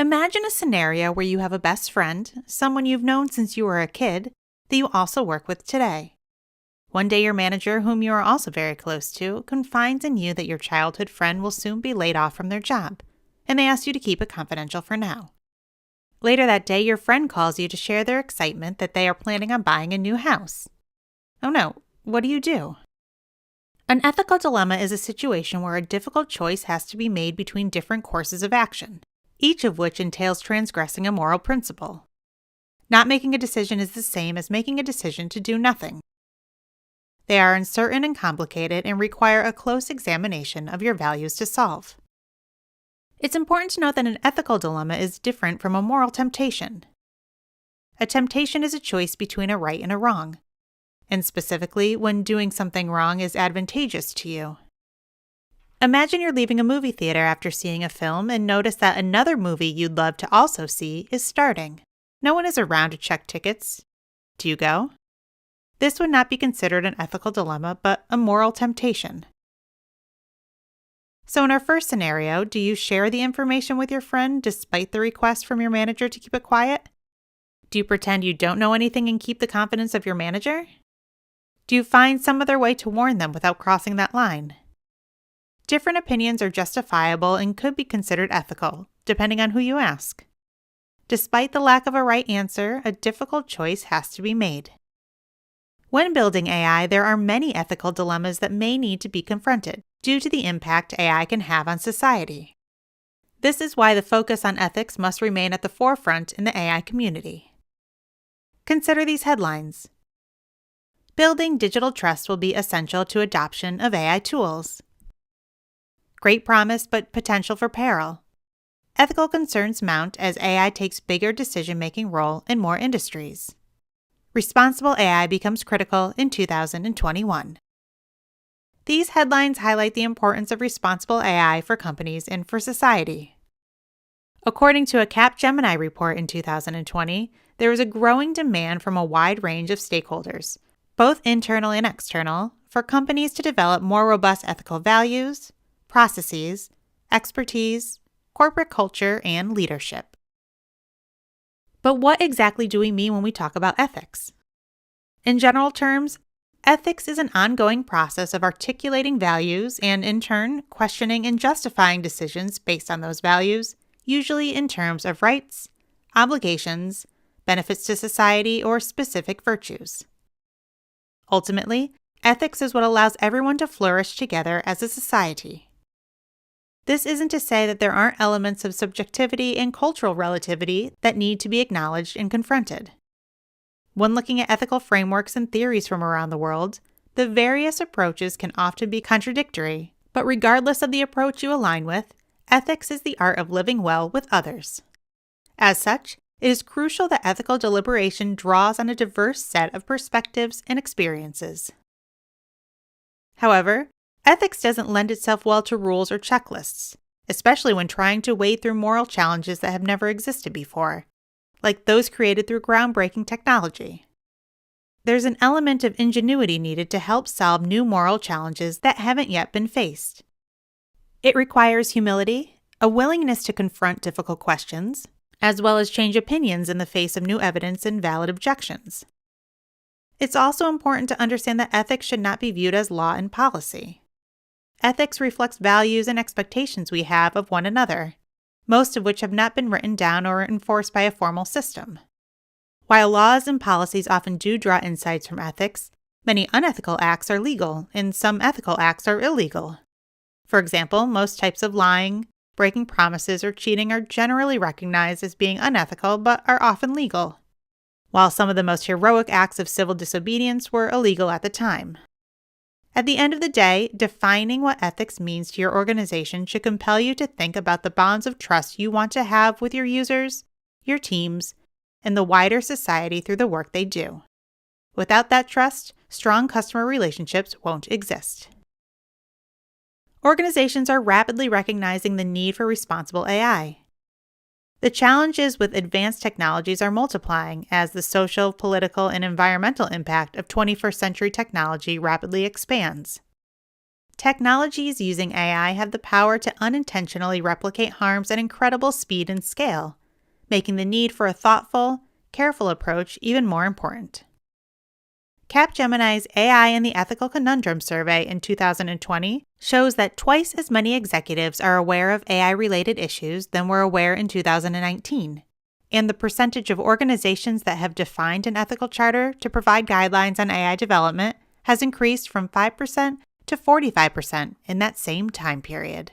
Imagine a scenario where you have a best friend, someone you've known since you were a kid, that you also work with today. One day your manager, whom you are also very close to, confides in you that your childhood friend will soon be laid off from their job, and they ask you to keep it confidential for now. Later that day, your friend calls you to share their excitement that they are planning on buying a new house. Oh no, what do you do? An ethical dilemma is a situation where a difficult choice has to be made between different courses of action, each of which entails transgressing a moral principle. Not making a decision is the same as making a decision to do nothing. They are uncertain and complicated and require a close examination of your values to solve. It's important to note that an ethical dilemma is different from a moral temptation. A temptation is a choice between a right and a wrong, and specifically when doing something wrong is advantageous to you. Imagine you're leaving a movie theater after seeing a film and notice that another movie you'd love to also see is starting. No one is around to check tickets. Do you go? This would not be considered an ethical dilemma, but a moral temptation. So in our first scenario, do you share the information with your friend despite the request from your manager to keep it quiet? Do you pretend you don't know anything and keep the confidence of your manager? Do you find some other way to warn them without crossing that line? Different opinions are justifiable and could be considered ethical, depending on who you ask. Despite the lack of a right answer, a difficult choice has to be made. When building AI, there are many ethical dilemmas that may need to be confronted due to the impact AI can have on society. This is why the focus on ethics must remain at the forefront in the AI community. Consider these headlines. Building digital trust will be essential to adoption of AI tools. Great promise but potential for peril. Ethical concerns mount as AI takes bigger decision-making role in more industries. Responsible AI becomes critical in 2021. These headlines highlight the importance of responsible AI for companies and for society. According to a Capgemini report in 2020, there is a growing demand from a wide range of stakeholders, both internal and external, for companies to develop more robust ethical values, processes, expertise, corporate culture, and leadership. But what exactly do we mean when we talk about ethics? In general terms, ethics is an ongoing process of articulating values and, in turn, questioning and justifying decisions based on those values, usually in terms of rights, obligations, benefits to society, or specific virtues. Ultimately, ethics is what allows everyone to flourish together as a society. This isn't to say that there aren't elements of subjectivity and cultural relativity that need to be acknowledged and confronted. When looking at ethical frameworks and theories from around the world, the various approaches can often be contradictory, but regardless of the approach you align with, ethics is the art of living well with others. As such, it is crucial that ethical deliberation draws on a diverse set of perspectives and experiences. However, ethics doesn't lend itself well to rules or checklists, especially when trying to wade through moral challenges that have never existed before, like those created through groundbreaking technology. There's an element of ingenuity needed to help solve new moral challenges that haven't yet been faced. It requires humility, a willingness to confront difficult questions, as well as change opinions in the face of new evidence and valid objections. It's also important to understand that ethics should not be viewed as law and policy. Ethics reflects values and expectations we have of one another, most of which have not been written down or enforced by a formal system. While laws and policies often do draw insights from ethics, many unethical acts are legal and some ethical acts are illegal. For example, most types of lying, breaking promises, or cheating are generally recognized as being unethical but are often legal, while some of the most heroic acts of civil disobedience were illegal at the time. At the end of the day, defining what ethics means to your organization should compel you to think about the bonds of trust you want to have with your users, your teams, and the wider society through the work they do. Without that trust, strong customer relationships won't exist. Organizations are rapidly recognizing the need for responsible AI. The challenges with advanced technologies are multiplying as the social, political, and environmental impact of 21st century technology rapidly expands. Technologies using AI have the power to unintentionally replicate harms at incredible speed and scale, making the need for a thoughtful, careful approach even more important. Capgemini's AI and the Ethical Conundrum survey in 2020 shows that twice as many executives are aware of AI-related issues than were aware in 2019, and the percentage of organizations that have defined an ethical charter to provide guidelines on AI development has increased from 5% to 45% in that same time period.